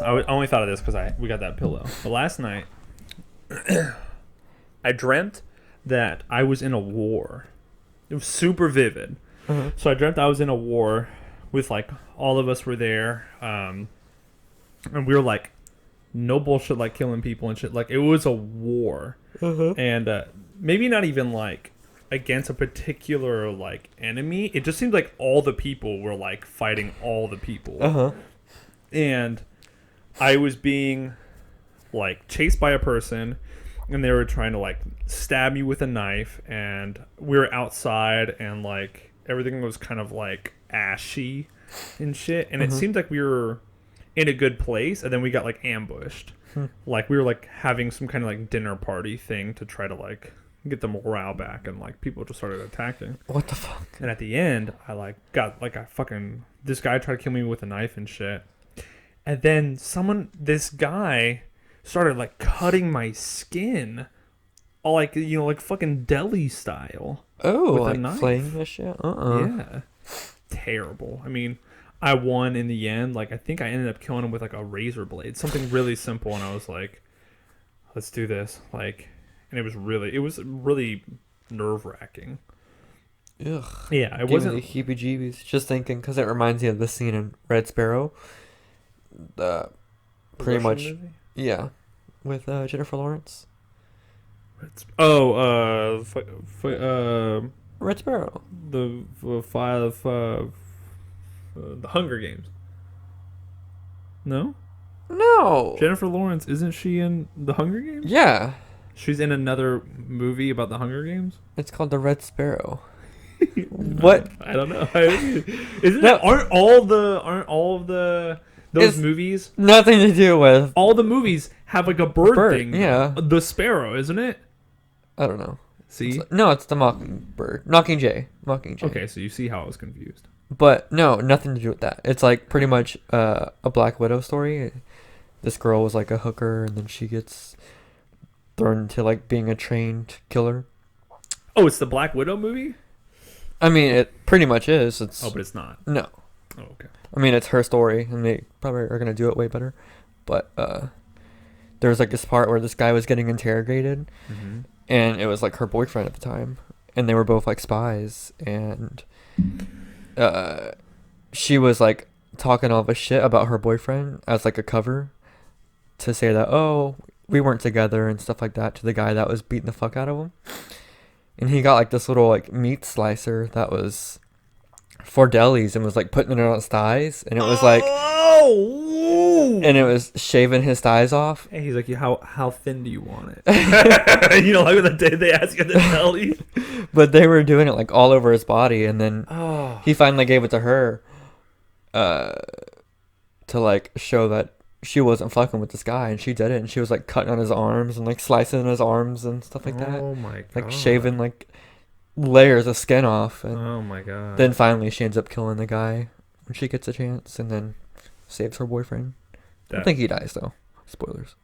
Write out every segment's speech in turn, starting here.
I only thought of this because we got that pillow. But last night, I dreamt that I was in a war. It was super vivid. Uh-huh. So I dreamt I was in a war with like all of us were there, and we were like, no bullshit, like killing people and shit. Like it was a war, and maybe not even like against a particular like enemy. It just seemed like all the people were like fighting all the people, and I was being like chased by a person, and they were trying to like stab me with a knife, and we were outside, and like everything was kind of like ashy and shit, and it seemed like we were in a good place, and then we got like ambushed. Like we were like having some kind of like dinner party thing to try to like get the morale back, and like people just started attacking. What the fuck? And at the end, I like got like this guy tried to kill me with a knife and shit, and then this guy started like cutting my skin, all like like fucking deli style. Oh, with a like knife. flaying this shit? Yeah, terrible. I mean, I won in the end. Like I think I ended up killing him with like a razor blade, something really simple, and I was like, let's do this. Like, and it was really nerve wracking. Ugh. Yeah, it Gave wasn't me the heebie-jeebies. Just thinking, because it reminds me of the scene in Red Sparrow. The pretty much, movie? yeah, with Jennifer Lawrence. Red Sparrow. The Hunger Games. No, No. Jennifer Lawrence, isn't she in the Hunger Games? Yeah, She's in another movie about the Hunger Games. it's called the Red Sparrow. What? I don't know. Isn't that aren't all of those It's movies? Nothing to do with. All the movies have like a bird thing. Yeah. The sparrow, isn't it? I don't know. See? No, it's the Mockingbird. Mockingjay. Okay, so you see how I was confused. But no, nothing to do with that. It's like pretty much a Black Widow story. This girl was like a hooker, and then she gets thrown into like being a trained killer. Oh, it's the Black Widow movie? I mean, it pretty much is. It's Oh, but it's not. no. Oh, okay. I mean, it's her story, and they probably are gonna do it way better. But there was like this part where this guy was getting interrogated, and it was like her boyfriend at the time, and they were both like spies, and she was like talking all this shit about her boyfriend as like a cover to say that, oh, we weren't together and stuff like that, to the guy that was beating the fuck out of him. And he got like this little like meat slicer that was for delis and was like putting it on his thighs, and it was like, and it was shaving his thighs off. Hey, he's like, how thin do you want it? You know, like the day they ask you at the deli. But they were doing it like all over his body, and then he finally gave it to her to like show that she wasn't fucking with this guy, and she did it, and she was like cutting on his arms and like slicing his arms and stuff like that. Oh my god. Like shaving like layers of skin off, and oh my god. then finally she ends up killing the guy when she gets a chance, and then saves her boyfriend. I think he dies though. Spoilers.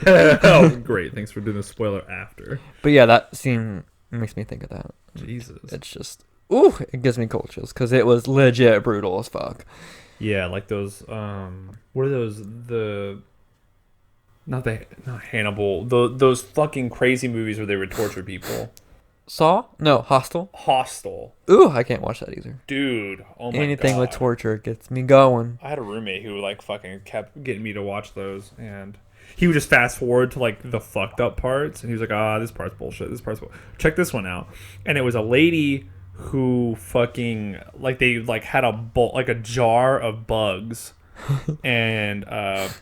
Oh, great. Thanks for doing the spoiler after. But yeah, that scene makes me think of that. Jesus. It's just, ooh, it gives me cold chills because it was legit brutal as fuck. Yeah, like those, what are those, not Hannibal, those fucking crazy movies where they would torture people. Saw? No, Hostel. Hostel. Ooh, I can't watch that either. Dude, oh my god. Anything with torture gets me going. I had a roommate who like fucking kept getting me to watch those, and he would just fast forward to like the fucked up parts, and he was like, this part's bullshit, check this one out. And it was a lady who fucking like they like had a jar of bugs and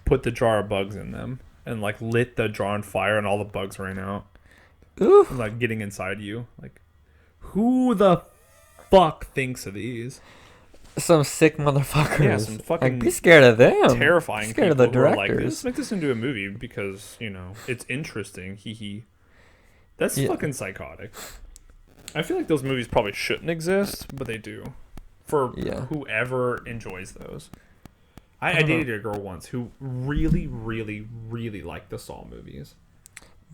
put the jar of bugs in them and like lit the jar on fire, and all the bugs ran out. Ooh. Like getting inside you. Like, who the fuck thinks of these? Some sick motherfuckers. Yeah, some fucking like, be scared of them. Terrifying. Be scared of the people who are directors. like, let's make this into a movie because, you know, it's interesting. Hee hee. That's fucking psychotic. I feel like those movies probably shouldn't exist, but they do. For whoever enjoys those. I dated a girl once who really, really, really liked the Saw movies.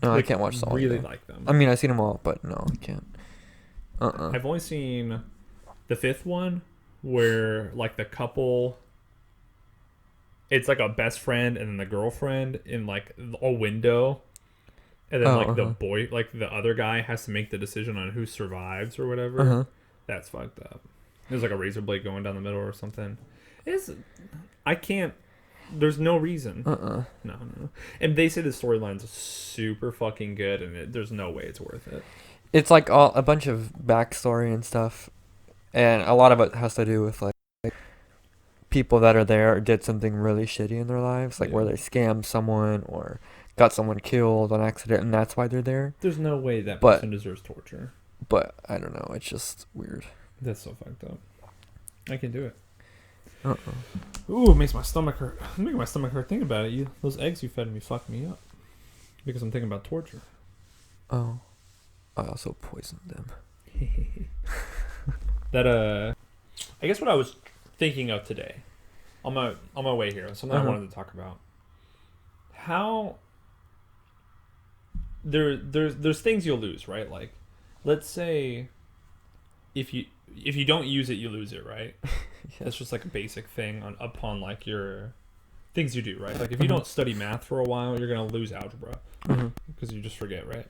No, I can't watch Saw. Really like them. I mean, I've seen them all, but no, I can't. I've only seen the fifth one where like the couple it's like a best friend and then the girlfriend in like a window, and then Oh, like the boy, like the other guy has to make the decision on who survives or whatever. Uh-huh. That's fucked up. There's like a razor blade going down the middle or something. It's I can't. There's no reason. No. And they say the storyline's super fucking good, and there's no way it's worth it. It's like a bunch of backstory and stuff, and a lot of it has to do with like people that are there did something really shitty in their lives, like where they scammed someone or got someone killed on accident, and that's why they're there. There's no way that But- person deserves torture. But I don't know. It's just weird. That's so fucked up. I can do it. Uh-uh. Ooh, it makes my stomach hurt. It's making my stomach hurt thinking about it. Those eggs you fed me fucked me up. Because I'm thinking about torture. Oh. I also poisoned them. That I guess what I was thinking of today, on my way here, something I wanted to talk about. How there's things you'll lose, right? Like, let's say if you don't use it, you lose it, right? That's just like a basic thing upon like your things you do, right? Like if you don't study math for a while, you're gonna lose algebra because you just forget, right?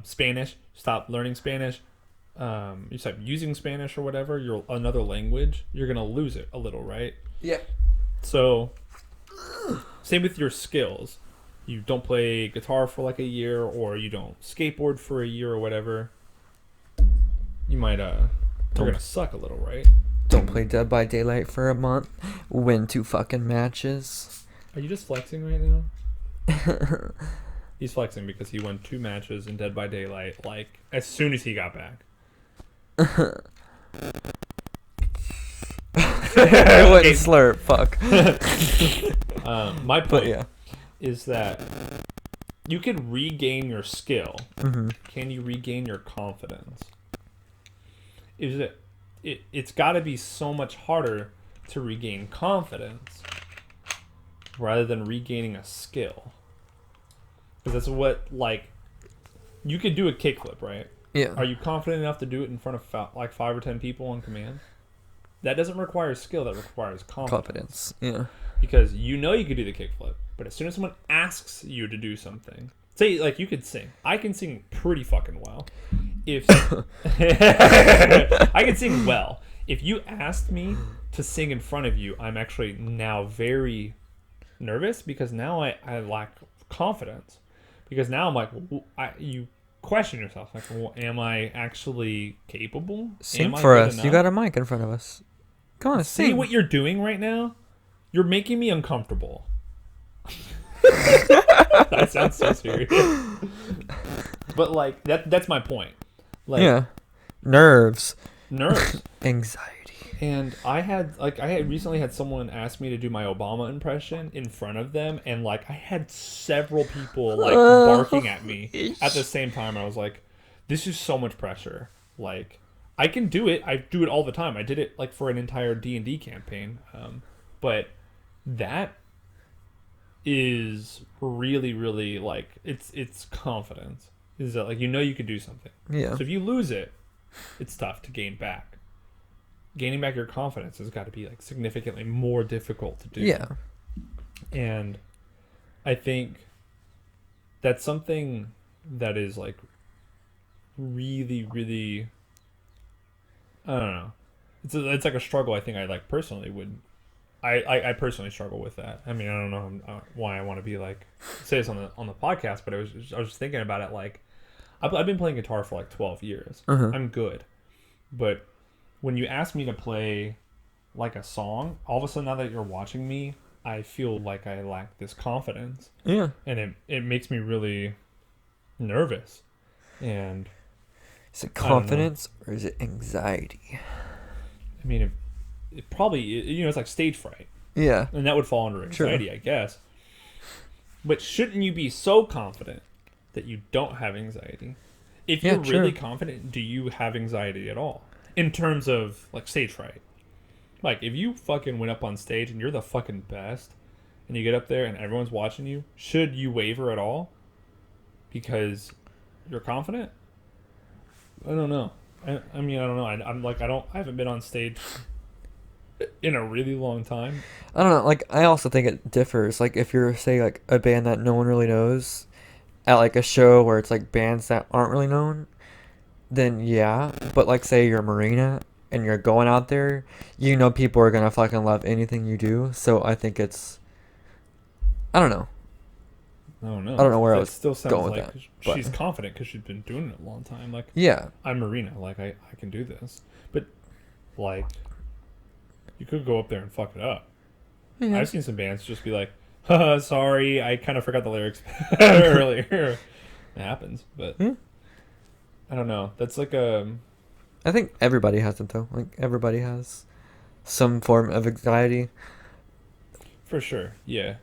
Spanish, stop learning Spanish. You start using Spanish or whatever, another language, you're gonna lose it a little, right? Yeah. So same with your skills. You don't play guitar for like a year, or you don't skateboard for a year or whatever. You might you're gonna suck a little, right? Don't play Dead by Daylight for a month. Win 2 fucking matches. Are you just flexing right now? He's flexing because he won 2 matches in Dead by Daylight, like, as soon as he got back. I wouldn't slurp, fuck. My point But is that you can regain your skill. Can you regain your confidence? It's got to be so much harder to regain confidence rather than regaining a skill. Because that's what, like, you could do a kickflip, right? Yeah. Are you confident enough to do it in front of like 5 or 10 people on command? That doesn't require skill. That requires confidence. Yeah. Because you know you could do the kickflip, but as soon as someone asks you to do something, say like you could sing. I can sing pretty fucking well. If I can sing well. If you asked me to sing in front of you, I'm actually now very nervous because now I lack confidence. Because now I'm like, you question yourself, like, well, am I actually capable? Sing for us. You got a mic in front of us. Come on, See sing. what you're doing right now? You're making me uncomfortable. That sounds so serious. But like that's my point. Like, yeah. Nerves. Anxiety. And I had recently had someone ask me to do my Obama impression in front of them, and like I had several people like barking at me at the same time. I was like, this is so much pressure. Like, I can do it. I do it all the time. I did it like for an entire D&D campaign. But that is really, really like it's confidence. Is that like you can do something. Yeah. So if you lose it, it's tough to gain back. Gaining back your confidence has got to be like significantly more difficult to do. Yeah. And I think that's something that is like really, really, I don't know. It's like a struggle. I think I like personally would. I personally struggle with that. I mean, I don't know why I want to be like say this on the podcast, but I was just thinking about it. Like, I've been playing guitar for like 12 years. I'm good, but when you ask me to play like a song, all of a sudden now that you're watching me, I feel like I lack this confidence. Yeah. And it makes me really nervous. And is it confidence or is it anxiety? I mean, it probably, it's like stage fright. Yeah. And that would fall under anxiety, I guess. But shouldn't you be so confident that you don't have anxiety? If you're really confident, do you have anxiety at all? In terms of, like, stage fright. Like, if you fucking went up on stage and you're the fucking best, and you get up there and everyone's watching you, should you waver at all? Because you're confident? I don't know. I mean, I don't know. I haven't been on stage in a really long time. I don't know. Like, I also think it differs. Like, if you're, say, like, a band that no one really knows at, like, a show where it's, like, bands that aren't really known, then yeah. But, like, say you're a Marina and you're going out there, you know people are gonna fucking love anything you do. So I think it's... I don't know. I don't know. I don't know where I That was still sounds going with like that. But she's confident because she's been doing it a long time. Like, yeah. I'm Marina. Like, I can do this. But, like, you could go up there and fuck it up. Yeah. I've seen some bands just be like, haha, sorry, I kind of forgot the lyrics earlier. It happens, but Yeah. I don't know. That's like a... I think everybody has it, though. Like, everybody has some form of anxiety. For sure, yeah.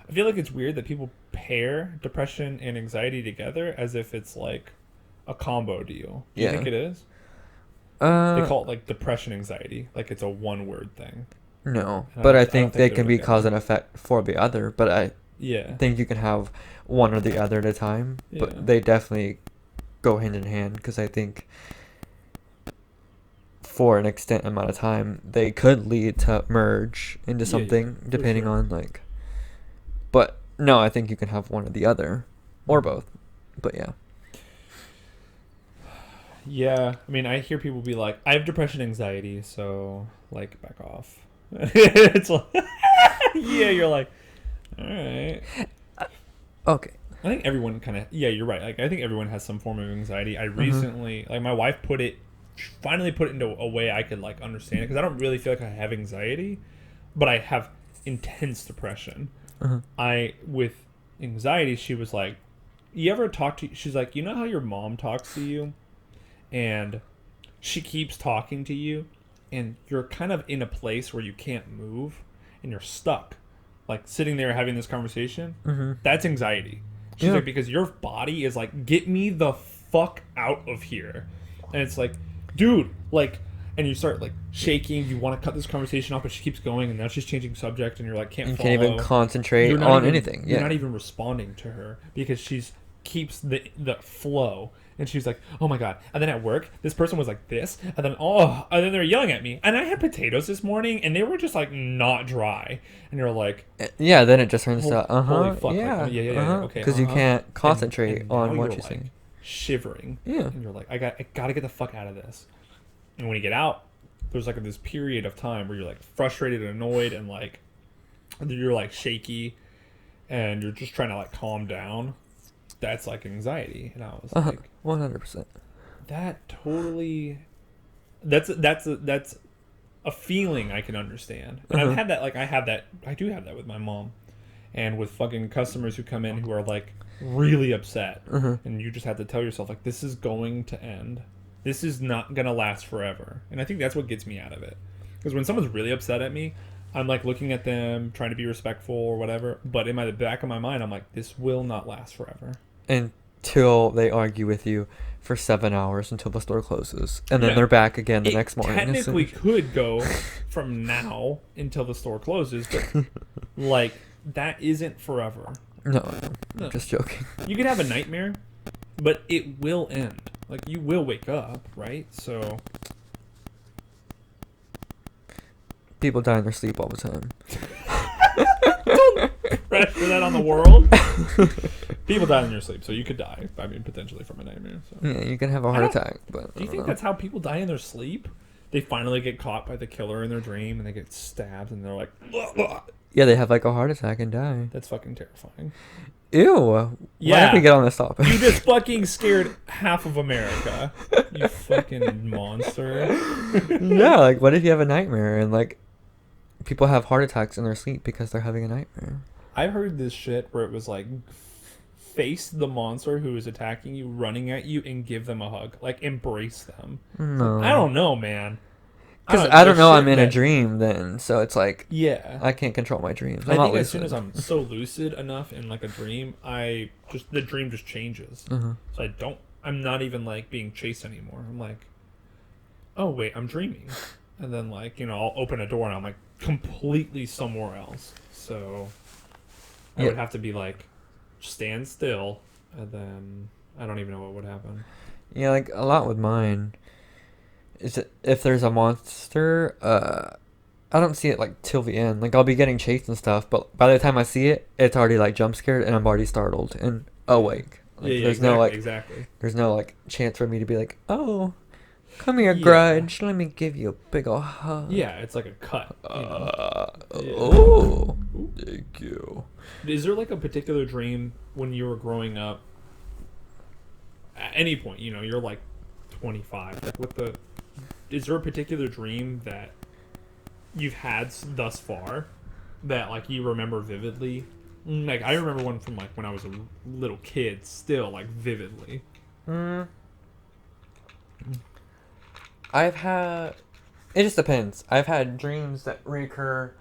I feel like it's weird that people pair depression and anxiety together as if it's like a combo deal. Do you Yeah. think it is? They call it like depression anxiety, like it's a one-word thing. No, And but I don't think they they're can be together. cause and effect for the other. But I Yeah, think you can have one or the other at a time. Yeah. But they definitely go hand in hand because I think for an extent amount of time they could lead to merge into Yeah, something for depending sure. on like. But no, I think you can have one or the other, or Mm-hmm. both. But yeah. Yeah, I mean, I hear people be like, I have depression anxiety, so, like, back off. It's like, yeah, you're like, all right. Okay. I think everyone kind of, yeah, you're right. Like, I think everyone has some form of anxiety. I Mm-hmm. recently, like, my wife finally put it into a way I could, like, understand it, because I don't really feel like I have anxiety, but I have intense depression. With anxiety, she was like, you ever talk to, she's like, you know how your mom talks to you? And she keeps talking to you and you're kind of in a place where you can't move and you're stuck, like sitting there having this conversation. That's anxiety. She's Yeah. like, because your body is like, get me the fuck out of here. And it's like, dude, like, and you start like shaking, you want to cut this conversation off, but she keeps going and now she's changing subject and you're like, can't You follow. can't even concentrate You're not on even- anything. You're Yeah. not even responding to her because she's keeps the flow. And she's like, oh my god. And then at work, this person was like this. And then they're yelling at me. And I had potatoes this morning and they were just like not dry. And you're like, Yeah, then it just turns Hol- to holy fuck, like, yeah, yeah, okay, because you can't concentrate and on now what you're, you're saying. like, shivering. Yeah. And you're like, I gotta get the fuck out of this. And when you get out, there's like this period of time where you're like frustrated and annoyed and like you're like shaky and you're just trying to like calm down. That's like anxiety. And I was like, 100%. that totally that's a feeling I can understand. And I've had that, like I do have that with my mom and with fucking customers who come in who are like really upset. And you just have to tell yourself like, this is going to end. This is not gonna last forever. And I think that's what gets me out of it. Because when someone's really upset at me, I'm like looking at them, trying to be respectful or whatever. But in the back of my mind, I'm like, this will not last forever. Until they argue with you for 7 hours until the store closes. And then Yeah. they're back again the It next morning. technically could go from now until the store closes, but like that isn't forever. No, No. I'm just joking. You could have a nightmare, but it will end. Like you will wake up, right? So People die in their sleep all the time. pressure that on the world. People die in their sleep, so you could die. I mean, potentially from a nightmare. So. Yeah, you can have a heart attack, but Do you think that's how people die in their sleep? They finally get caught by the killer in their dream, and they get stabbed, and they're like, "Ugh, ugh." Yeah, they have like a heart attack and die. That's fucking terrifying. Ew. Why Yeah. did we get on this topic? You just fucking scared half of America. You fucking monster. Yeah, like what if you have a nightmare and like people have heart attacks in their sleep because they're having a nightmare? I heard this shit where it was like, face the monster who is attacking you, running at you, and give them a hug. Like, embrace them. No. I don't know, man. Because I don't know there's I'm in shit a that- dream then, so it's like Yeah. I can't control my dreams. I'm I not think as soon lucid. as I'm so lucid enough in like a dream, the dream just changes. So I'm not even like being chased anymore. I'm like, oh wait, I'm dreaming. And then like, I'll open a door and I'm like completely somewhere else. So I Yeah. would have to be like, stand still. And then I don't even know what would happen. Yeah, like a lot with mine is that if there's a monster, I don't see it like till the end. Like I'll be getting chased and stuff, but by the time I see it, it's already like jump scared and I'm already startled and awake. Like Yeah, there's exactly, no like exactly. there's no like chance for me to be like, oh, come here, Yeah. Grudge. Let me give you a big ol' hug. Yeah, it's like a cut. Yeah. Oh, thank you. Is there like a particular dream when you were growing up? At any point, you're like 25. Like, is there a particular dream that you've had thus far that like you remember vividly? Like I remember one from like when I was a little kid, still like vividly. I've had. It just depends. I've had dreams that reoccur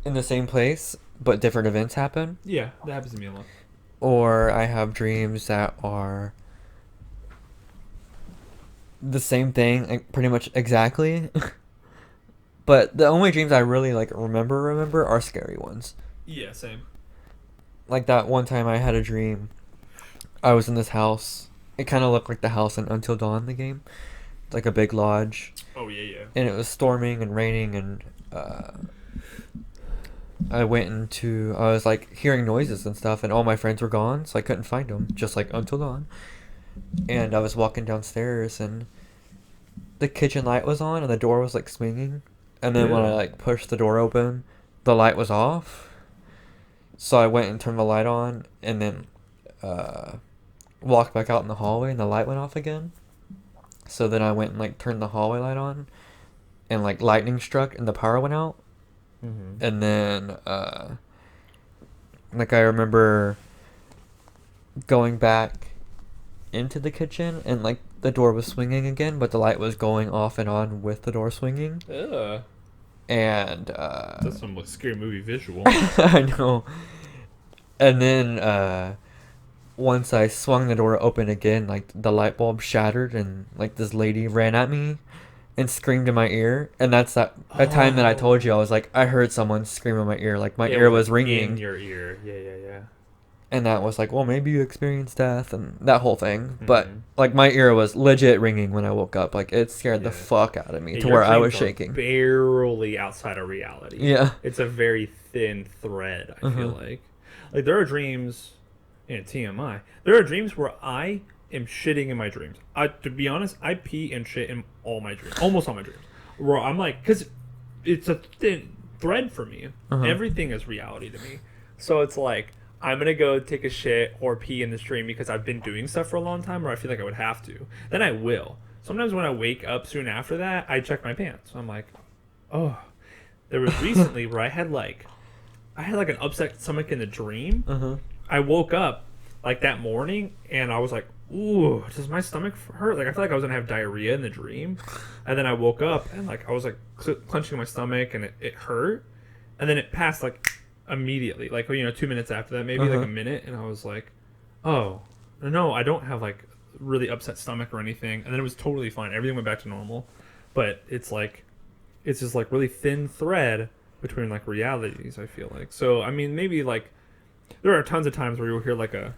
in the same place, but different events happen. Yeah, that happens to me a lot. Or I have dreams that are the same thing, like pretty much exactly. But the only dreams I really like remember are scary ones. Yeah, same. Like that one time I had a dream. I was in this house. It kind of looked like the house in Until Dawn, the game. Like a big lodge. Oh yeah, yeah. And it was storming and raining, and I was like hearing noises and stuff, and all my friends were gone, so I couldn't find them, just like Until Dawn. And I was walking downstairs, and the kitchen light was on, and the door was like swinging. And then when I like pushed the door open, the light was off. So I went and turned the light on, and then walked back out in the hallway, and the light went off again. So then I went and like turned the hallway light on, and like lightning struck, and the power went out. Mm-hmm. And then like I remember going back into the kitchen, and like the door was swinging again, but the light was going off and on with the door swinging. Ugh. And That's some scary movie visual. I know. And then once I swung the door open again, like the light bulb shattered, and like this lady ran at me and screamed in my ear. And that's that time that I told you, I was like, I heard someone scream in my ear, like my ear was ringing in your ear. Yeah. and that was like, well, maybe you experienced death and that whole thing. But like my ear was legit ringing when I woke up. Like it scared the fuck out of me to where I was shaking. Barely outside of reality. Yeah. It's a very thin thread, I feel like. Like there are dreams, TMI, there are dreams where I am shitting in my dreams. To be honest, I pee and shit in all my dreams. Almost all my dreams. Where I'm like, because it's a thin thread for me. Everything is reality to me. So it's like, I'm going to go take a shit or pee in this dream because I've been doing stuff for a long time, or I feel like I would have to. Then I will. Sometimes when I wake up soon after that, I check my pants. I'm like, oh. There was recently where I had like an upset stomach in the dream. I woke up like that morning and I was like, ooh, does my stomach hurt? Like I feel like I was going to have diarrhea in the dream. And then I woke up and like I was like clenching my stomach and it hurt. And then it passed like immediately, like 2 minutes after that, maybe like a minute, and I was like, oh no, I don't have like really upset stomach or anything. And then it was totally fine, everything went back to normal. But it's just like really thin thread between like realities, I feel like. So I mean, maybe like there are tons of times where you'll hear like a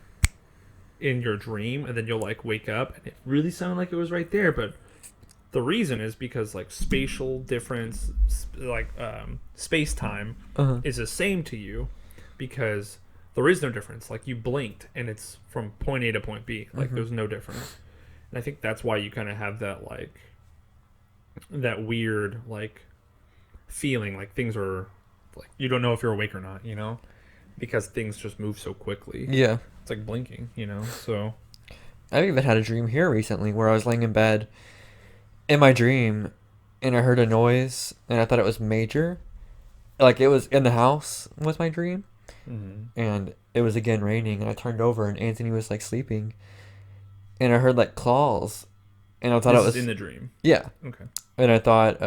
in your dream and then you'll like wake up and it really sounded like it was right there, but the reason is because like spatial difference, like space-time is the same to you because there is no difference. Like you blinked and it's from point A to point B. Like there's no difference. And I think that's why you kind of have that like that weird like feeling like things are like you don't know if you're awake or not, because things just move so quickly. Yeah. It's like blinking, So I've even had a dream here recently where I was laying in bed in my dream and I heard a noise and I thought it was major. Like it was in the house was my dream. And it was again raining and I turned over and Anthony was like sleeping and I heard like claws and I thought it was in the dream. Yeah. Okay. And I thought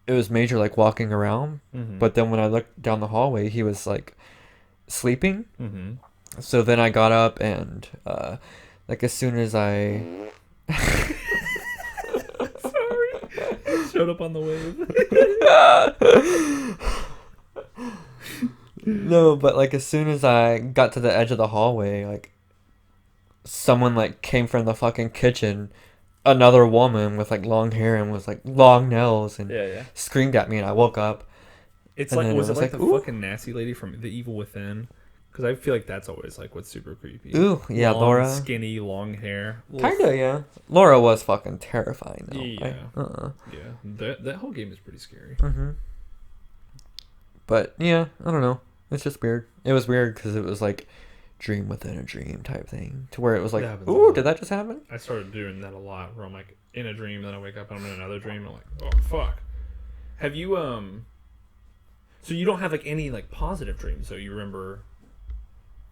it was major like walking around. But then when I looked down the hallway he was like sleeping. So then I got up and like as soon as I showed up on the wave. No, but like as soon as I got to the edge of the hallway, like someone like came from the fucking kitchen another woman with like long hair and was like long nails and Yeah. screamed at me, and I woke up. It's And like, then was it it was like like, the ooh. fucking nasty lady from The Evil Within? Because I feel like that's always like what's super creepy. Ooh, yeah, Long, Laura. skinny, long hair. Kinda, yeah. Laura was fucking terrifying though. Yeah. Yeah. That whole game is pretty scary. Mm-hmm. But yeah, I don't know. It's just weird. It was weird because it was like dream within a dream type thing, to where it was like, That happens a ooh, lot. did that just happen? I started doing that a lot, where I'm like in a dream, then I wake up and I'm in another dream. And I'm like, oh fuck. Have you So you don't have like any like positive dreams, so you remember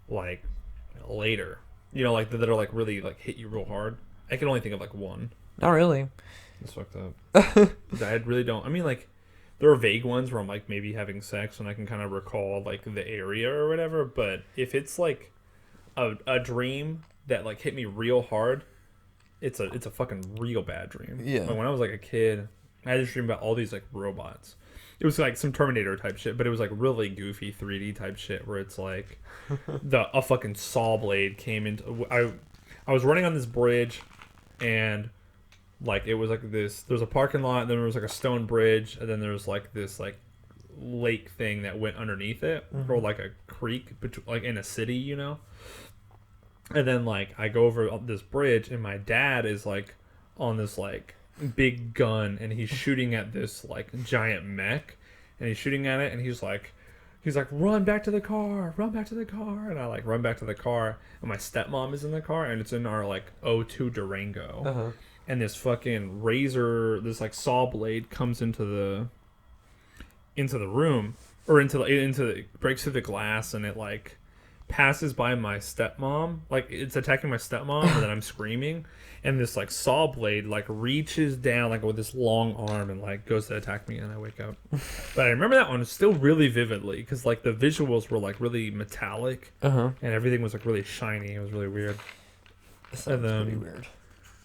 like later, like that are like really like hit you real hard? I can only think of like one. Not really. It's fucked up. I really don't. I mean, like there are vague ones where I'm like maybe having sex and I can kind of recall like the area or whatever. But if it's like a dream that like hit me real hard, it's a fucking real bad dream. Yeah. Like when I was like a kid, I had this dream about all these like robots. It was like some Terminator type shit, but it was like really goofy 3D type shit where it's like a fucking saw blade came into. I was running on this bridge, and like it was like this. There's a parking lot, and then there was like a stone bridge, and then there was like this like lake thing that went underneath it, or like a creek, like in a city, And then like I go over this bridge, and my dad is like on this like big gun, and he's shooting at this like giant mech, and he's shooting at it, and he's like run back to the car, and I like run back to the car, and my stepmom is in the car, and it's in our like O2 Durango, and this fucking razor, this like saw blade comes into the room, or breaks through the glass, and it like passes by my stepmom, like it's attacking my stepmom, and then I'm screaming, and this like saw blade like reaches down like with this long arm and like goes to attack me, and I wake up. But I remember that one still really vividly because like the visuals were like really metallic, and everything was like really shiny. It was really weird. That pretty weird.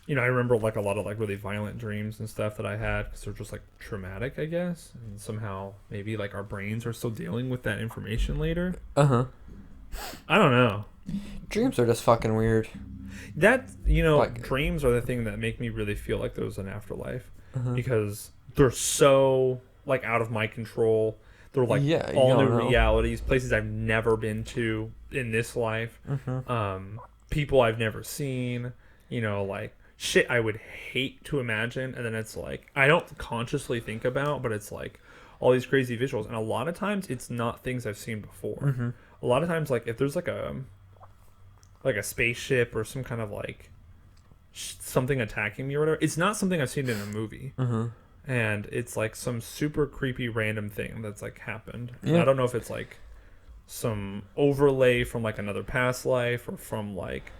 I remember like a lot of like really violent dreams and stuff that I had because they're just like traumatic, I guess, and somehow maybe like our brains are still dealing with that information later. I don't know. Dreams are just fucking weird. That, Like- dreams are the thing that make me really feel like there's an afterlife because they're so like out of my control. They're like all new realities, places I've never been to in this life, people I've never seen, like shit I would hate to imagine, and then it's like I don't consciously think about, but it's like all these crazy visuals, and a lot of times it's not things I've seen before. A lot of times, like if there's like a spaceship or some kind of like something attacking me or whatever, it's not something I've seen in a movie, and it's like some super creepy random thing that's like happened. I don't know if it's like some overlay from like another past life or from like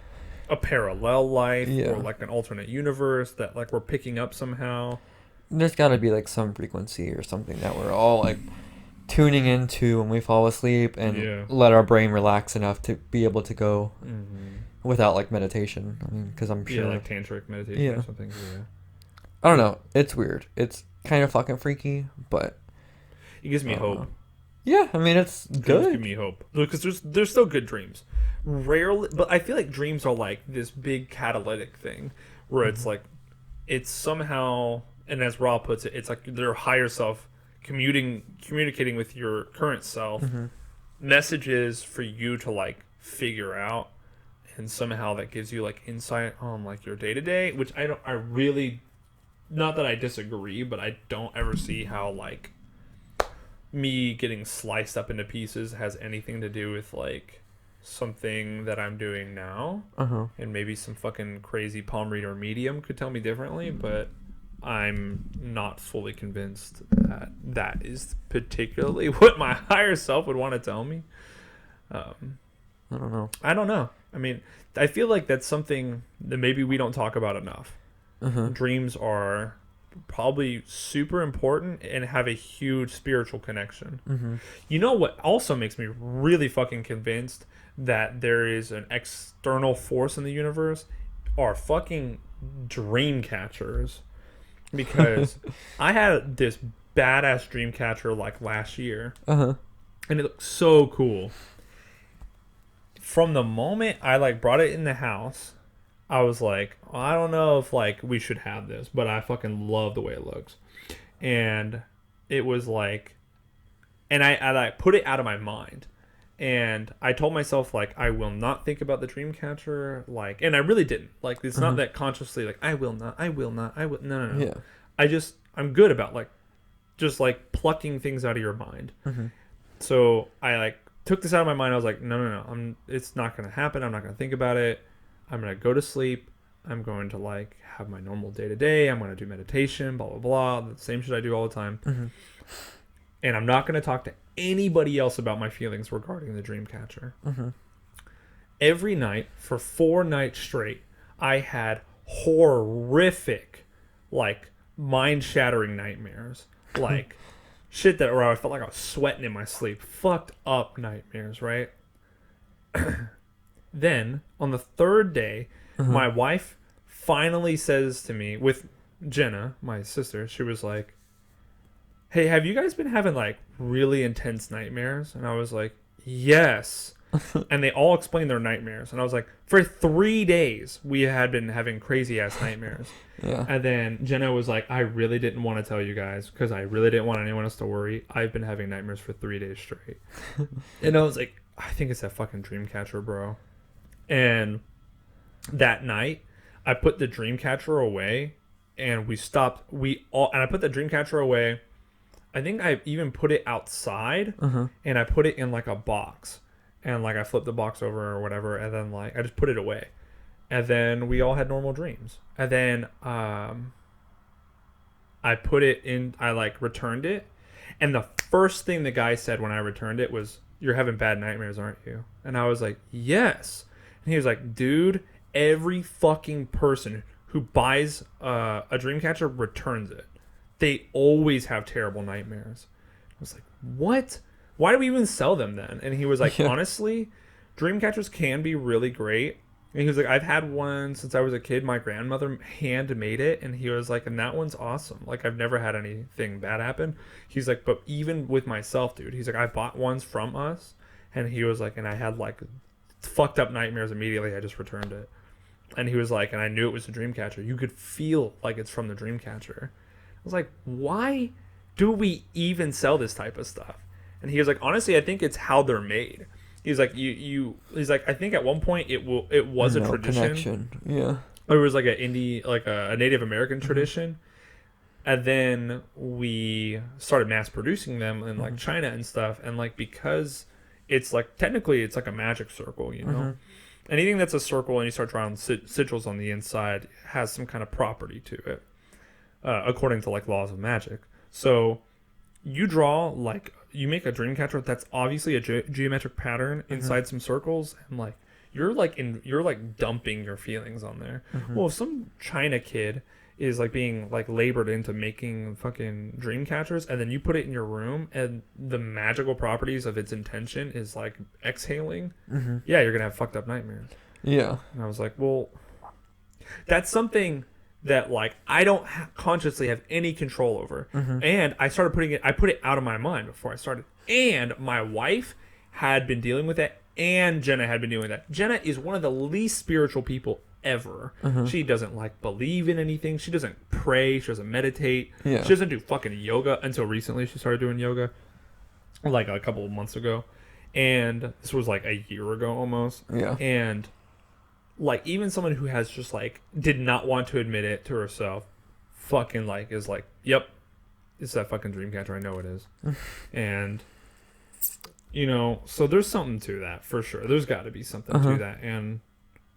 a parallel life or like an alternate universe that like we're picking up somehow. There's got to be like some frequency or something that we're all like tuning into when we fall asleep and let our brain relax enough to be able to go without like meditation. I mean, because I'm sure like tantric meditation or something. I don't know. It's weird. It's kind of fucking freaky, but it gives me hope. Yeah, I mean it's good. Give me hope because there's still good dreams. Rarely, but I feel like dreams are like this big catalytic thing where it's like it's somehow, and as Ra puts it, it's like their higher self communicating with your current self messages for you to like figure out, and somehow that gives you like insight on like your day-to-day, which I really, not that I disagree, but I don't ever see how like me getting sliced up into pieces has anything to do with like something that I'm doing now. And maybe some fucking crazy palm reader medium could tell me differently, but I'm not fully convinced that is particularly what my higher self would want to tell me. I don't know. I mean, I feel like that's something that maybe we don't talk about enough. Dreams are probably super important and have a huge spiritual connection. You know what also makes me really fucking convinced that there is an external force in the universe are fucking dream catchers. Because I had this badass dream catcher like last year, and it looked so cool. From the moment I like brought it in the house, I was like, I don't know if like we should have this, but I fucking love the way it looks. And it was like, and I like put it out of my mind. And I told myself like I will not think about the dream catcher, like, and I really didn't. Like it's not that consciously like I will not, no, no, no. Yeah. I'm good about like just like plucking things out of your mind. So I like took this out of my mind. I was like, no, it's not gonna happen. I'm not gonna think about it. I'm gonna go to sleep. I'm going to like have my normal day to day. I'm gonna do meditation, blah blah blah. The same shit I do all the time. And I'm not gonna talk to anybody else about my feelings regarding the dream catcher. Every night for 4 nights straight, I had horrific, like mind-shattering nightmares, like shit that where I felt like I was sweating in my sleep, fucked up nightmares, right? Then on the 3rd day, my wife finally says to me with Jenna, my sister, she was like, hey, have you guys been having like really intense nightmares? And I was like, yes. And they all explained their nightmares. And I was like, for 3 days, we had been having crazy ass nightmares. Yeah. And then Jenna was like, I really didn't want to tell you guys because I really didn't want anyone else to worry. I've been having nightmares for 3 days straight. And I was like, I think it's that fucking dream catcher, bro. And that night, I put the dream catcher away and we stopped. And I put the dream catcher away. I think I even put it outside and I put it in like a box and like I flipped the box over or whatever. And then like, I just put it away and then we all had normal dreams. And then, I put it in, I like returned it. And the first thing the guy said when I returned it was, you're having bad nightmares, aren't you? And I was like, yes. And he was like, dude, every fucking person who buys a dreamcatcher returns it. They always have terrible nightmares. I was like, what? Why do we even sell them then? And he was like, honestly, dream catchers can be really great. And he was like, I've had one since I was a kid. My grandmother handmade it. And he was like, and that one's awesome. Like, I've never had anything bad happen. He's like, but even with myself, dude, he's like, I bought ones from us. And he was like, and I had like fucked up nightmares immediately. I just returned it. And he was like, and I knew it was a dream catcher. You could feel like it's from the dream catcher. I was like, why do we even sell this type of stuff? And he was like, honestly, I think it's how they're made. He's like, he's like, I think at one point it was a tradition. Connection. Yeah. Or it was like a Native American tradition. And then we started mass producing them in like China and stuff. And like, because it's like, technically it's like a magic circle, you know? Anything that's a circle and you start drawing sigils on the inside has some kind of property to it. According to like laws of magic. So you draw like, you make a dream catcher that's obviously a geometric pattern inside some circles, and like you're like dumping your feelings on there. Well, if some China kid is like being like labored into making fucking dream catchers, and then you put it in your room and the magical properties of its intention is like exhaling, yeah, you're gonna have fucked up nightmares. Yeah. And I was like, well, that's something that like I don't consciously have any control over. And I put it out of my mind before I started. And my wife had been dealing with it, and Jenna had been dealing with that. Jenna is one of the least spiritual people ever. She doesn't like believe in anything. She doesn't pray. She doesn't meditate. She doesn't do fucking yoga until recently. She started doing yoga like a couple of months ago. And this was like a year ago almost. Yeah. And like, even someone who has just like did not want to admit it to herself fucking like is like, yep, it's that fucking dream catcher. I know it is. And you know, so there's something to that for sure. There's got to be something to that. And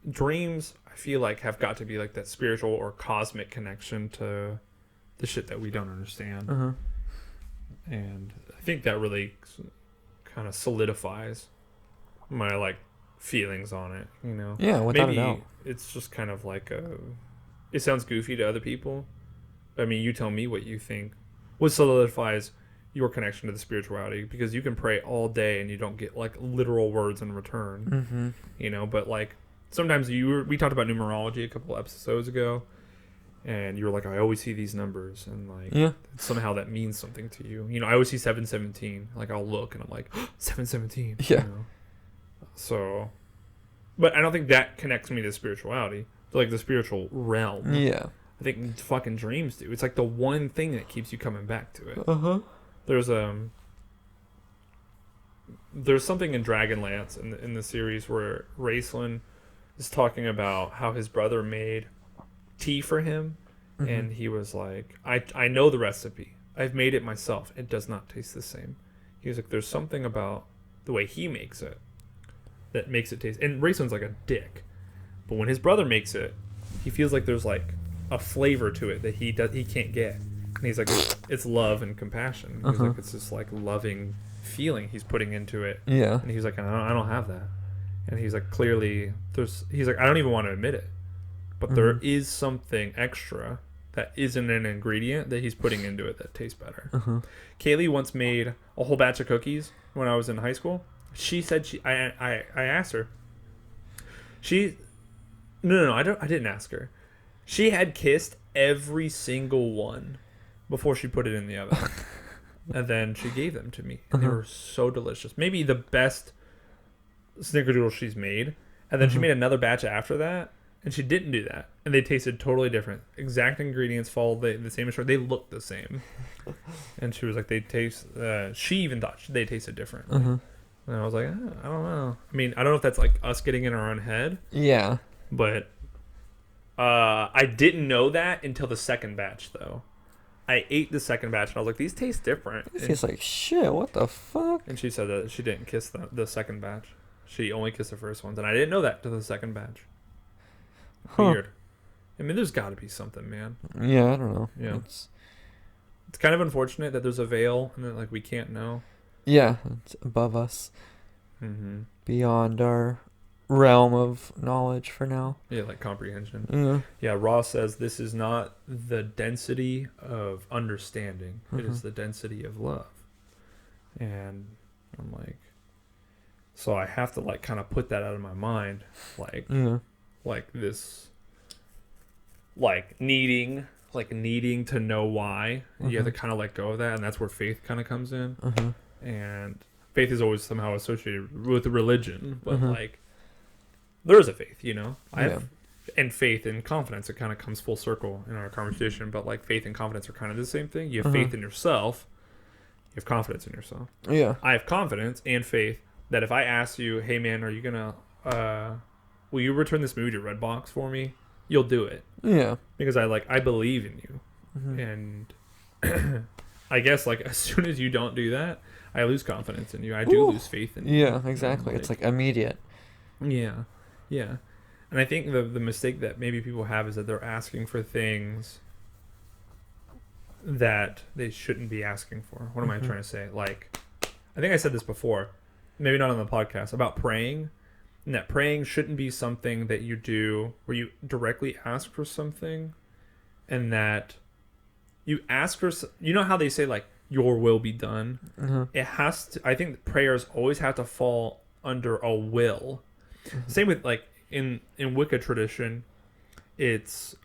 dreams, I feel like, have got to be like that spiritual or cosmic connection to the shit that we don't understand. And I think that really kind of solidifies my like feelings on it, you know. Yeah, without a doubt. It's just kind of like it sounds goofy to other people. I mean, you tell me what you think. What solidifies your connection to the spirituality? Because you can pray all day and you don't get like literal words in return. You know, but like sometimes we talked about numerology a couple episodes ago, and you were like, I always see these numbers, and like somehow that means something to you. You know, I always see 717. Like, I'll look and I'm like, 717. Yeah. You know? So, but I don't think that connects me to spirituality. like the spiritual realm. Yeah. I think fucking dreams do. It's like the one thing that keeps you coming back to it. Uh-huh. There's something in Dragonlance in the series where Raceland is talking about how his brother made tea for him, and he was like, I know the recipe. I've made it myself. It does not taste the same. He was like, there's something about the way he makes it that makes it taste. And Raceland's like a dick, but when his brother makes it, he feels like there's like a flavor to it that he can't get. And he's like, it's love and compassion. He's like, it's this like loving feeling he's putting into it. Yeah. And he's like, I don't have that. And he's like, clearly he's like, I don't even want to admit it, but there is something extra that isn't an ingredient that he's putting into it that tastes better. Kaylee once made a whole batch of cookies when I was in high school. She said I asked her. No, I didn't ask her. She had kissed every single one before she put it in the oven. And then she gave them to me. And they were so delicious. Maybe the best snickerdoodle she's made. And then she made another batch after that. And she didn't do that. And they tasted totally different. Exact ingredients followed the same instruction. They looked the same. And she was like, they taste... she even thought they tasted different. And I was like, I don't know. I mean, I don't know if that's like us getting in our own head. Yeah. But I didn't know that until the second batch, though. I ate the second batch, and I was like, these taste different. It tastes like shit. What the fuck? And she said that she didn't kiss the second batch. She only kissed the first ones. And I didn't know that till the second batch. Weird. I mean, there's got to be something, man. Yeah, I don't know. Yeah. It's kind of unfortunate that there's a veil and that, like, we can't know. Yeah, it's above us. Beyond our realm of knowledge for now. Yeah, like comprehension. Yeah, Ross says this is not the density of understanding. It is the density of love. And I'm like, so I have to like kind of put that out of my mind, like this, like needing to know why. You have to kind of let go of that, and that's where faith kind of comes in. And faith is always somehow associated with religion, but like there is a faith, you know. And faith and confidence, it kind of comes full circle in our conversation. But like faith and confidence are kind of the same thing. You have faith in yourself. You have confidence in yourself. Yeah. I have confidence and faith that if I ask you, hey man, are you gonna will you return this movie to Redbox for me? You'll do it. Yeah. Because I believe in you. And I guess like as soon as you don't do that, I lose confidence in you. I do lose faith in you. Yeah, exactly. It's like immediate. Yeah. Yeah. And I think the mistake that maybe people have is that they're asking for things that they shouldn't be asking for. What am I trying to say? Like, I think I said this before, maybe not on the podcast, about praying. And that praying shouldn't be something that you do where you directly ask for something, and that you ask for, you know how they say like, your will be done? It has to, I think prayers always have to fall under a will. Same with like in Wicca tradition, it's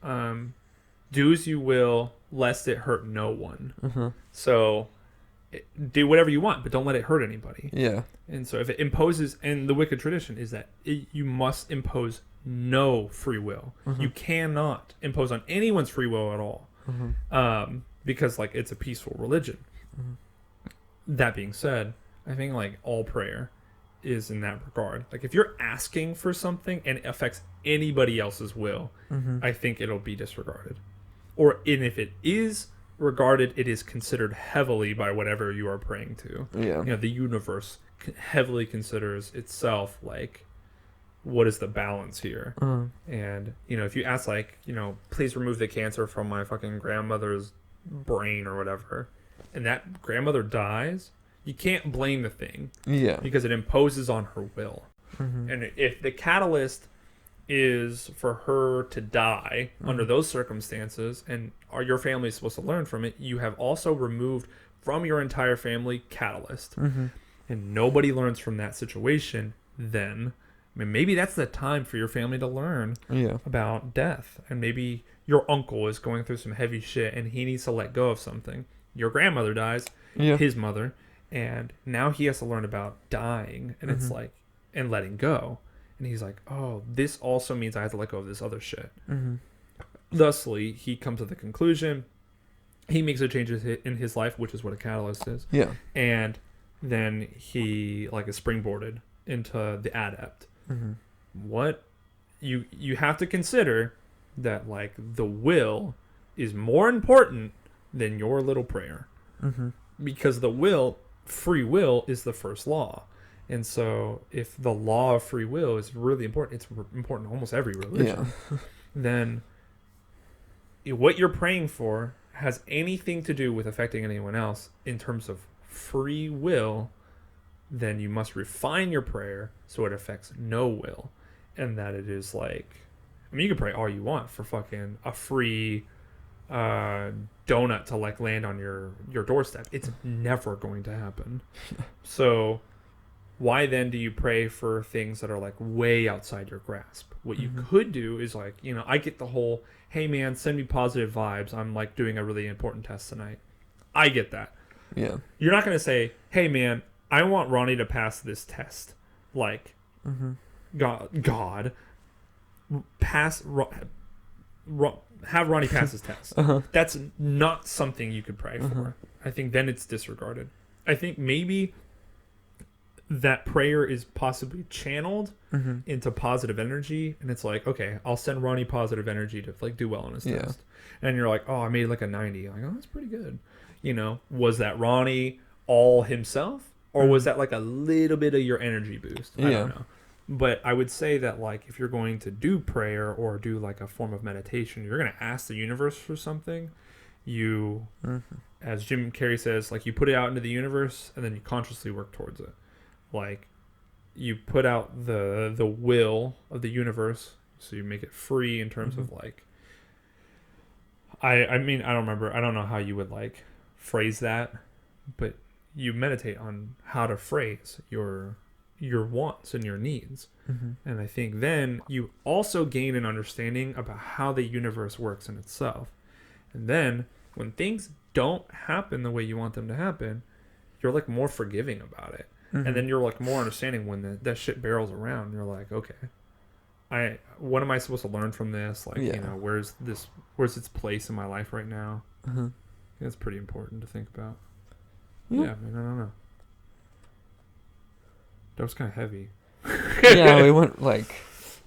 do as you will lest it hurt no one. So do whatever you want, but don't let it hurt anybody. Yeah. And so if it imposes, and the Wicca tradition is that you must impose no free will. You cannot impose on anyone's free will at all. Because like it's a peaceful religion. That being said, I think like all prayer is in that regard. Like if you're asking for something and it affects anybody else's will, I think it'll be disregarded. And if it is regarded, it is considered heavily by whatever you are praying to. Yeah. You know, the universe heavily considers itself like, what is the balance here? And, you know, if you ask like, you know, please remove the cancer from my fucking grandmother's brain or whatever, and that grandmother dies, you can't blame the thing. Yeah. Because it imposes on her will. And if the catalyst is for her to die under those circumstances, and your family is supposed to learn from it, you have also removed from your entire family catalyst. And nobody learns from that situation, then I mean, maybe that's the time for your family to learn about death. And maybe your uncle is going through some heavy shit and he needs to let go of something. Your grandmother dies, his mother, and now he has to learn about dying, and it's like, and letting go. And he's like, oh, this also means I have to let go of this other shit. Mm-hmm. Thusly, he comes to the conclusion. He makes a change in his life, which is what a catalyst is. Yeah. And then he like is springboarded into the adept. Mm-hmm. What you have to consider that like the will is more important than your little prayer. Mm-hmm. Because the will, free will, is the first law. And so if the law of free will is really important, it's important in almost every religion, then what you're praying for has anything to do with affecting anyone else in terms of free will, then you must refine your prayer so it affects no will. And that it is like, I mean, you can pray all you want for fucking a free donut to like land on your doorstep. It's never going to happen. So why then do you pray for things that are like way outside your grasp? What you could do is like, you know, I get the whole, hey man, send me positive vibes, I'm like doing a really important test tonight. I get that. Yeah. You're not going to say, hey man, I want Ronnie to pass this test. Like, God, pass, have Ronnie pass his test. That's not something you could pray for. I think then it's disregarded. I think maybe that prayer is possibly channeled into positive energy, and it's like, okay, I'll send Ronnie positive energy to like do well on his test. And you're like, oh, I made like a 90. Like, oh, that's pretty good. You know, was that Ronnie all himself, or was that like a little bit of your energy boost? I don't know. But I would say that like if you're going to do prayer or do like a form of meditation, you're going to ask the universe for something. You, as Jim Carrey says, like you put it out into the universe and then you consciously work towards it. Like you put out the will of the universe, so you make it free in terms of like, I mean, I don't remember. I don't know how you would like phrase that, but you meditate on how to phrase your wants and your needs. And I think then you also gain an understanding about how the universe works in itself. And then when things don't happen the way you want them to happen, you're like more forgiving about it. And then you're like more understanding when that shit barrels around. You're like, okay, what am I supposed to learn from this? Like, you know, where's its place in my life right now? I think that's pretty important to think about. Yeah, man, I don't know. That was kind of heavy. Yeah, we went like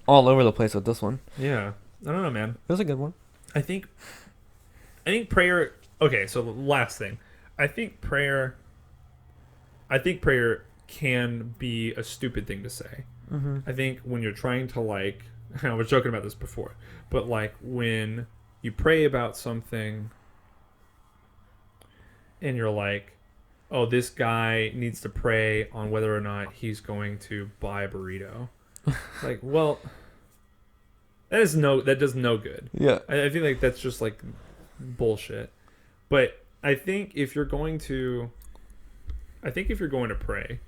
all over the place with this one. Yeah, I don't know, man. It was a good one. I think prayer. Okay, so the last thing, I think prayer can be a stupid thing to say. I think when you're trying to like, I was joking about this before, but like when you pray about something and you're like, oh, this guy needs to pray on whether or not he's going to buy a burrito. Like, well, that does no good. Yeah. I feel like that's just like bullshit. But I think if you're going to pray,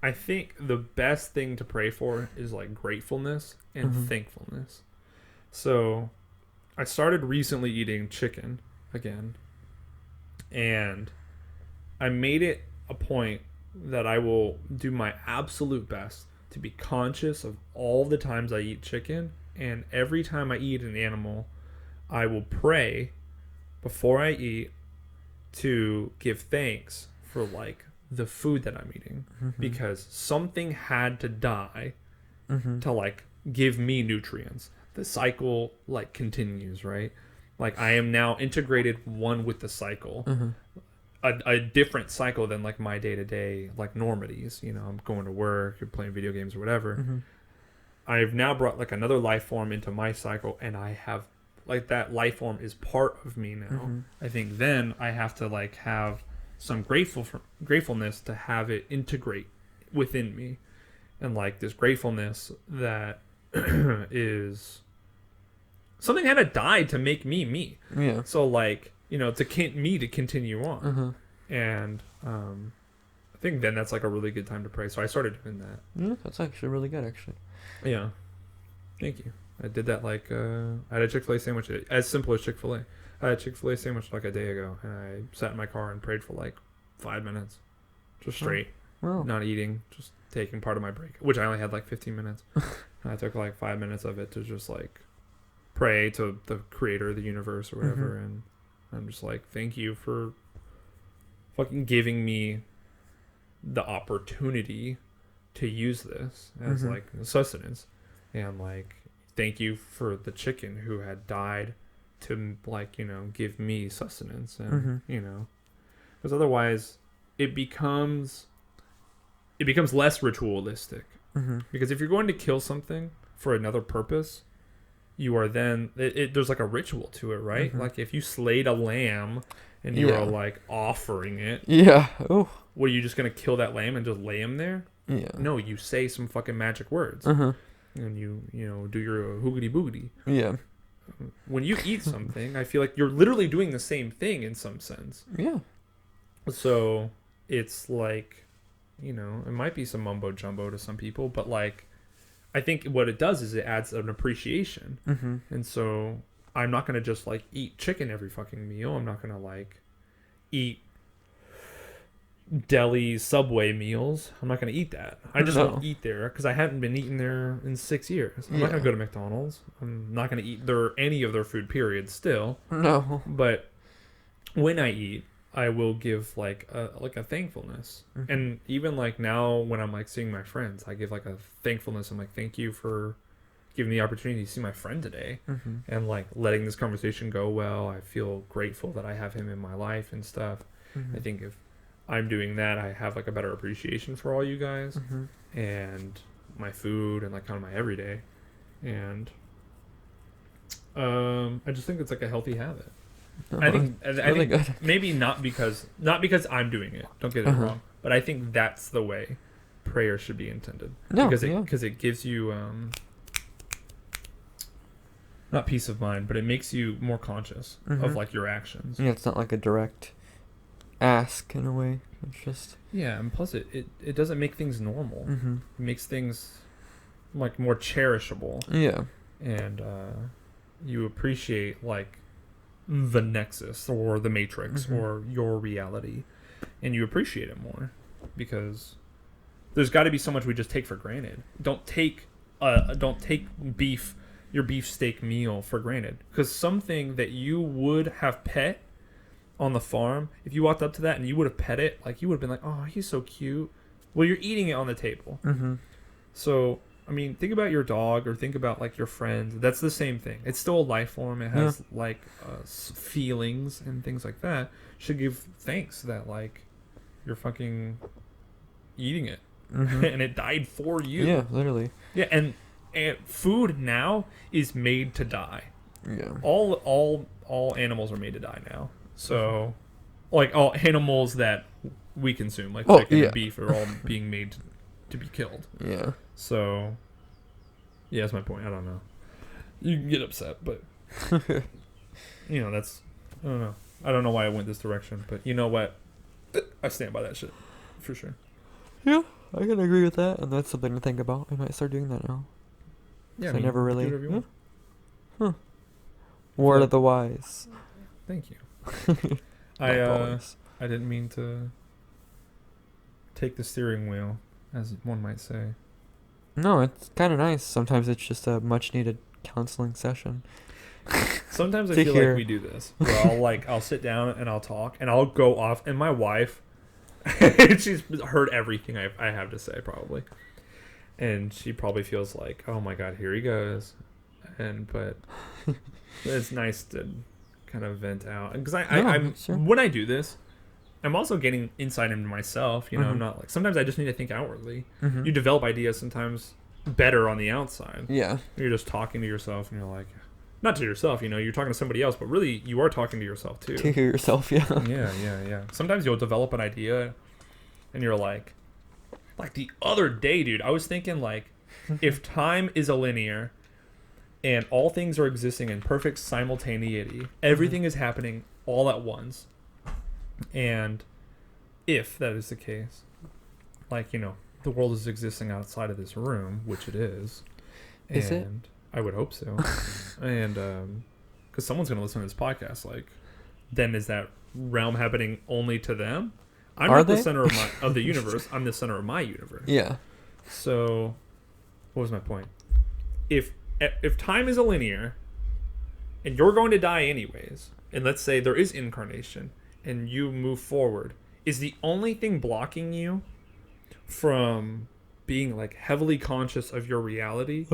I think the best thing to pray for is like gratefulness and thankfulness. So I started recently eating chicken again, and I made it a point that I will do my absolute best to be conscious of all the times I eat chicken, and every time I eat an animal, I will pray before I eat to give thanks for like the food that I'm eating, because something had to die to like give me nutrients. The cycle like continues, right? Like I am now integrated one with the cycle. A different cycle than like my day-to-day like normities. You know, I'm going to work or playing video games or whatever. I've now brought like another life form into my cycle, and I have like that life form is part of me now. I think then I have to like have some gratefulness to have it integrate within me, and like this gratefulness that is something had to die to make me. Yeah. So like, you know, to continue on. And I think then that's like a really good time to pray. So I started doing that. Yeah, that's actually really good, actually. Yeah. Thank you. I did that like I had a Chick-fil-A sandwich, as simple as Chick-fil-A. I had a Chick-fil-A sandwich like a day ago, and I sat in my car and prayed for like 5 minutes. Just straight. Wow. not eating, just taking part of my break, which I only had like 15 minutes. I took like 5 minutes of it to just like pray to the creator of the universe or whatever. Mm-hmm. And I'm just like, thank you for fucking giving me the opportunity to use this as Mm-hmm. like sustenance. And like, thank you for the chicken who had died to like, give me sustenance. And, Mm-hmm. because otherwise it becomes less ritualistic. Mm-hmm. Because if you're going to kill something for another purpose, you are then there's like a ritual to it, right? Mm-hmm. Like if you slayed a lamb and you Yeah. are like offering it, Yeah. Oh. what, are you just gonna kill that lamb and just lay him there? Yeah. No, you say some fucking magic words Uh-huh. and you do your hoogity boogity. Yeah. When you eat something, I feel like you're literally doing the same thing in some sense. Yeah. So it's like, it might be some mumbo jumbo to some people, but like, I think what it does is it adds an appreciation. Mm-hmm. And so I'm not going to just like eat chicken every fucking meal. I'm not going to like eat deli Subway meals. I'm not going to eat that. I just won't eat there because I haven't been eating there in 6 years. I'm not going to go to McDonald's. I'm not going to eat any of their food, period, still. No. But when I eat, I will give like a thankfulness. Mm-hmm. And even like now when I'm like seeing my friends, I give like a thankfulness. I'm like, thank you for giving me the opportunity to see my friend today. Mm-hmm. And like letting this conversation go well. I feel grateful that I have him in my life and stuff. Mm-hmm. I think if I'm doing that, I have like a better appreciation for all you guys Mm-hmm. and my food and like kind of my everyday. And I just think it's like a healthy habit. I think good. maybe not because I'm doing it. Don't get it wrong, but I think that's the way prayer should be intended. No, because it gives you not peace of mind, but it makes you more conscious of like your actions. Yeah, it's not like a direct ask in a way. It's just And plus it doesn't make things normal. Mm-hmm. It makes things like more cherishable. Yeah. And you appreciate like the nexus or the matrix or your reality, and you appreciate it more because there's got to be so much we just take for granted. Don't take your beef steak meal for granted, because something that you would have pet on the farm, if you walked up to that and you would have pet it, like you would have been like, oh, he's so cute. Well, you're eating it on the table. So I mean, think about your dog or think about like your friend. That's the same thing. It's still a life form. It has like feelings and things like that. Should give thanks that like you're fucking eating it and it died for you. Yeah, literally. Yeah, and food now is made to die. Yeah. All animals are made to die now. So like all animals that we consume, like chicken and beef, are all being made to be killed. Yeah. So, yeah, that's my point. I don't know. You can get upset, but that's. I don't know. I don't know why I went this direction, but you know what? I stand by that shit for sure. Yeah, I can agree with that, and that's something to think about. I might start doing that now. Yeah, I never really. do whatever you want. Word of the wise. Thank you. Not always. I didn't mean to take the steering wheel, as one might say. No, it's kind of nice. Sometimes it's just a much-needed counseling session. Sometimes I feel like we do this, where I'll sit down and I'll talk and I'll go off, and my wife, she's heard everything I have to say probably, and she probably feels like, oh my god, here he goes, but it's nice to kind of vent out, because I'm sure. when I do this, I'm also getting insight into myself. I'm not like, sometimes I just need to think outwardly. You develop ideas sometimes better on the outside. Yeah. You're just talking to yourself, and you're like, not to yourself, you're talking to somebody else, but really you are talking to yourself too. To hear yourself, yeah. Yeah. Sometimes you'll develop an idea, and you're like the other day, dude, I was thinking like, if time is a linear, and all things are existing in perfect simultaneity, everything is happening all at once. And if that is the case, like, the world is existing outside of this room, which it is. Is it? And I would hope so. And because someone's going to listen to this podcast, like, then is that realm happening only to them? I'm Are not they? the center of the universe. I'm the center of my universe. Yeah. So, what was my point? If time is a linear, and you're going to die anyways, and let's say there is incarnation, and you move forward, is the only thing blocking you from being like heavily conscious of your reality?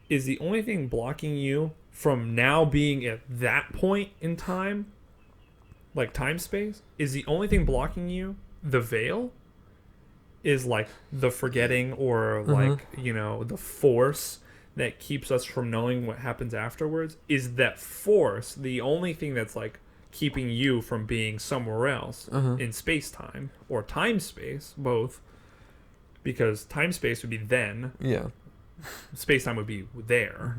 Is the only thing blocking you from now being at that point in time, like time space, is the only thing blocking you the veil? Is like the forgetting or like, the force that keeps us from knowing what happens afterwards? Is that force the only thing that's like keeping you from being somewhere else in space-time or time-space, both? Because time-space would be then. Yeah. Space-time would be there.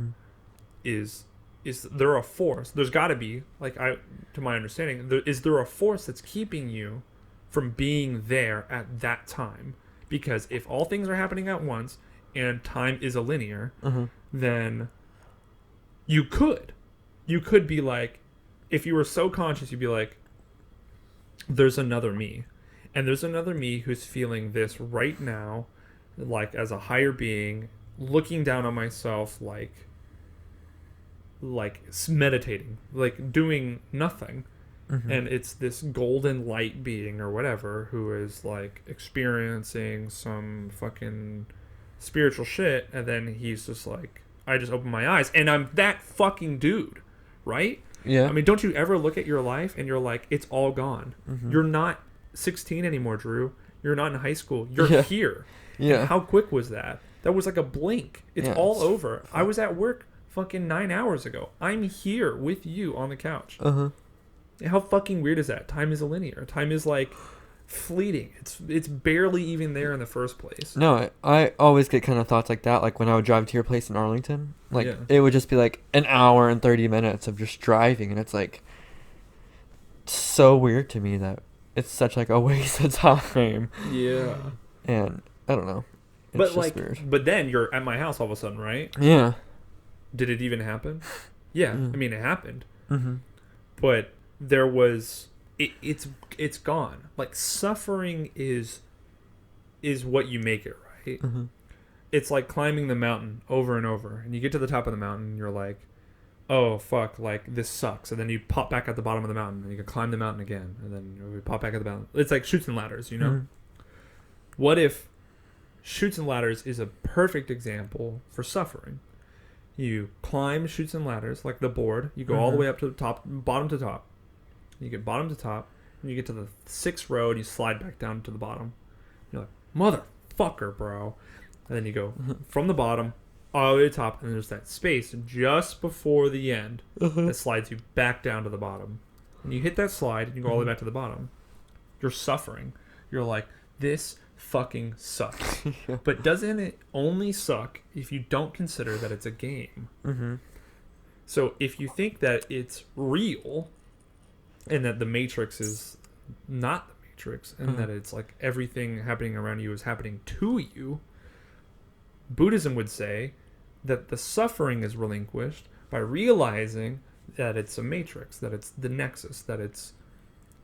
Is there a force? There's got to be, like, to my understanding, is there a force that's keeping you from being there at that time? Because if all things are happening at once and time is a linear, then you could be like, if you were so conscious, you'd be like, there's another me, and there's another me who's feeling this right now, like as a higher being, looking down on myself, like meditating, like doing nothing. And it's this golden light being or whatever who is like experiencing some fucking spiritual shit, and then he's just like, I just open my eyes and I'm that fucking dude, right? Yeah. I mean, don't you ever look at your life and you're like, it's all gone. You're not 16 anymore, Drew. You're not in high school. You're here. Yeah. And how quick was that? That was like a blink. It's all over. I was at work fucking 9 hours ago. I'm here with you on the couch. How fucking weird is that? Time is a linear. Time is like fleeting. It's barely even there in the first place. No, I always get kind of thoughts like that. Like when I would drive to your place in Arlington, like it would just be like an hour and 30 minutes of just driving, and it's like so weird to me that it's such like a waste of time. Yeah. And I don't know. It's but just like, weird. But then you're at my house all of a sudden, right? Yeah. Did it even happen? Yeah. I mean, it happened. But there was it's gone. Like, suffering is what you make it, right? It's like climbing the mountain over and over, and you get to the top of the mountain and you're like, oh fuck, like this sucks, and then you pop back at the bottom of the mountain and you can climb the mountain again, and then you pop back at the mountain. It's like Chutes and Ladders, you know? What if Chutes and Ladders is a perfect example for suffering? You climb Chutes and Ladders, like the board. You go all the way up to the top, bottom to top. You get bottom to top, and you get to the 6th row, and you slide back down to the bottom. You're like, motherfucker, bro. And then you go from the bottom all the way to the top, and there's that space just before the end that slides you back down to the bottom. And you hit that slide, and you go all the way back to the bottom. You're suffering. You're like, this fucking sucks. But doesn't it only suck if you don't consider that it's a game? So if you think that it's real, and that the Matrix is not the Matrix, and that it's like everything happening around you is happening to you, Buddhism would say that the suffering is relinquished by realizing that it's a matrix, that it's the nexus, that it's,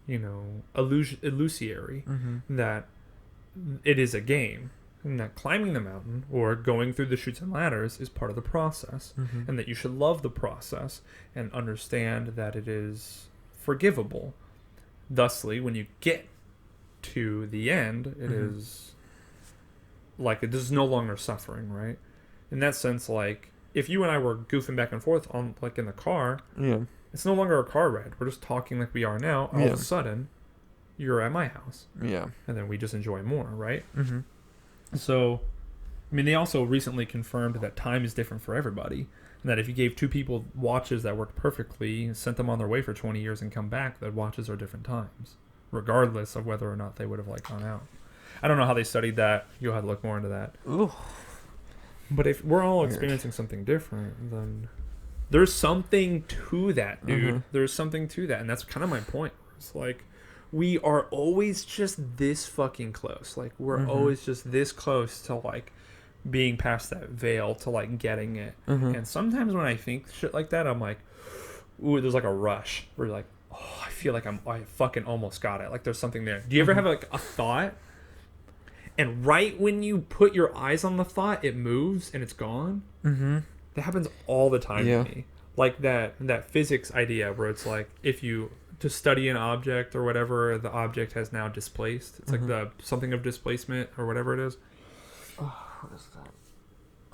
illusory, that it is a game, and that climbing the mountain or going through the chutes and ladders is part of the process, and that you should love the process and understand that it is forgivable. Thusly, when you get to the end, it is like it is no longer suffering, right? In that sense, like if you and I were goofing back and forth on like in the car, it's no longer a car ride. We're just talking like we are now. All of a sudden, you're at my house, and then we just enjoy more, right? So, I mean, they also recently confirmed that time is different for everybody. And that if you gave two people watches that worked perfectly, sent them on their way for 20 years and come back, that watches are different times, regardless of whether or not they would have like gone out. I don't know how they studied that. You'll have to look more into that. Ooh. But if we're all experiencing something different, then there's something to that, dude. There's something to that. And that's kind of my point. It's like, we are always just this fucking close. Like, we're always just this close to like being past that veil, to like getting it. And sometimes when I think shit like that, I'm like, ooh, there's like a rush where you're like, I feel like I fucking almost got it. Like there's something there. Do you ever have like a thought, and right when you put your eyes on the thought, it moves and it's gone? Mm-hmm. That happens all the time Yeah. to me. Like that physics idea where it's like if you to study an object or whatever, the object has now displaced. It's like the something of displacement or whatever it is. Oh, what is that?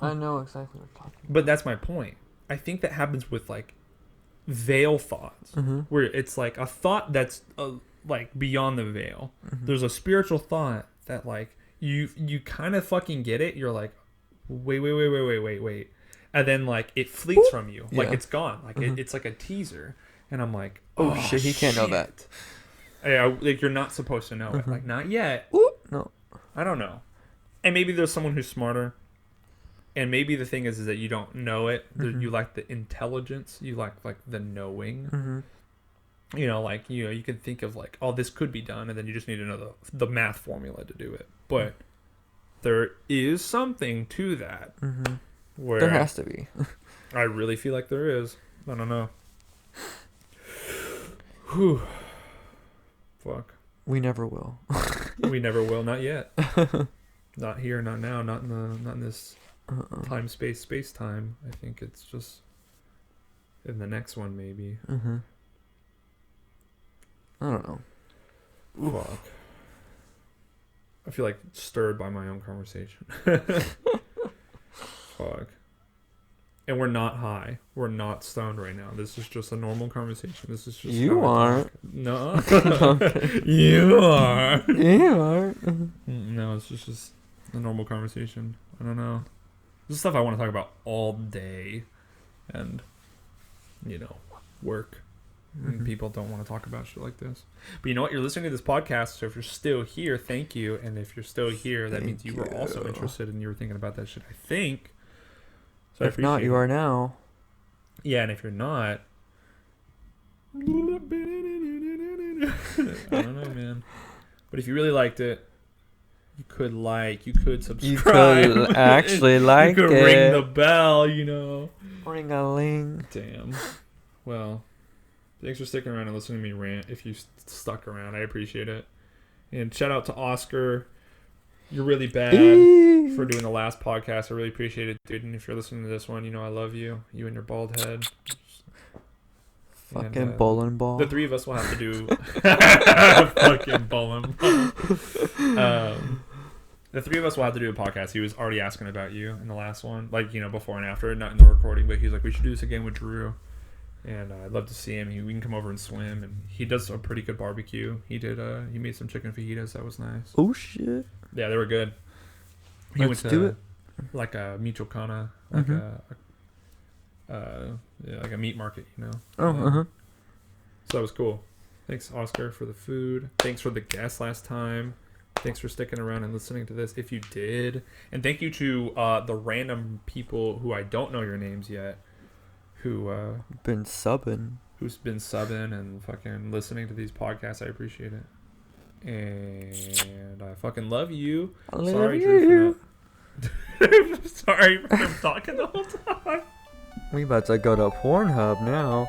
I know exactly what you're talking about. But that's my point. I think that happens with like veil thoughts, where it's like a thought that's like beyond the veil. There's a spiritual thought that like you kind of fucking get it. You're like, wait, and then like it fleets from you, like it's gone, like it's like a teaser, and I'm like, oh shit, he can't know that. Yeah, like you're not supposed to know it, like not yet. No, I don't know, and maybe there's someone who's smarter. And maybe the thing is that you don't know it. You like the intelligence. You like the knowing. You know, like you can think of like, oh, this could be done, and then you just need to know the math formula to do it. But there is something to that. Where there has to be. I really feel like there is. I don't know. Whew. Fuck. We never will. We never will. Not yet. Not here. Not now. Not in this. Time, space, time. I think it's just in the next one, maybe. I don't know. Fuck. I feel like stirred by my own conversation. Fuck. And we're not high. We're not stoned right now. This is just a normal conversation. This is just you aren't. No. You are. You are. No, it's just a normal conversation. I don't know. This is stuff I want to talk about all day, and work. And people don't want to talk about shit like this. But you know what? You're listening to this podcast, so if you're still here, thank you. And if you're still here, that means you were also interested and you were thinking about that shit, I think. So if not, you are now. Yeah, and if you're not, I don't know, man. But if you really liked it, you could subscribe. You could actually like it. You could ring the bell, Ring a ling. Damn. Well, thanks for sticking around and listening to me rant. If you stuck around, I appreciate it. And shout out to Oscar. You're really bad for doing the last podcast. I really appreciate it, dude. And if you're listening to this one, I love you. You and your bald head. Fucking bowling ball. The three of us will have to do fucking bowling ball. The three of us will have to do a podcast. He was already asking about you in the last one, like before and after, not in the recording, but he was like, we should do this again with Drew, and I'd love to see him. We can come over and swim, and he does a pretty good barbecue. He made some chicken fajitas. That was nice. Oh shit. Yeah, they were good. Let's do it. Like a Michoacana, like like a meat market, So that was cool. Thanks, Oscar, for the food. Thanks for the guest last time. Thanks for sticking around and listening to this, if you did. And thank you to the random people who I don't know your names yet, who's been subbing and fucking listening to these podcasts. I appreciate it. And I fucking love you. Sorry, Drew, for not... Sorry for talking the whole time. We about to go to Pornhub now.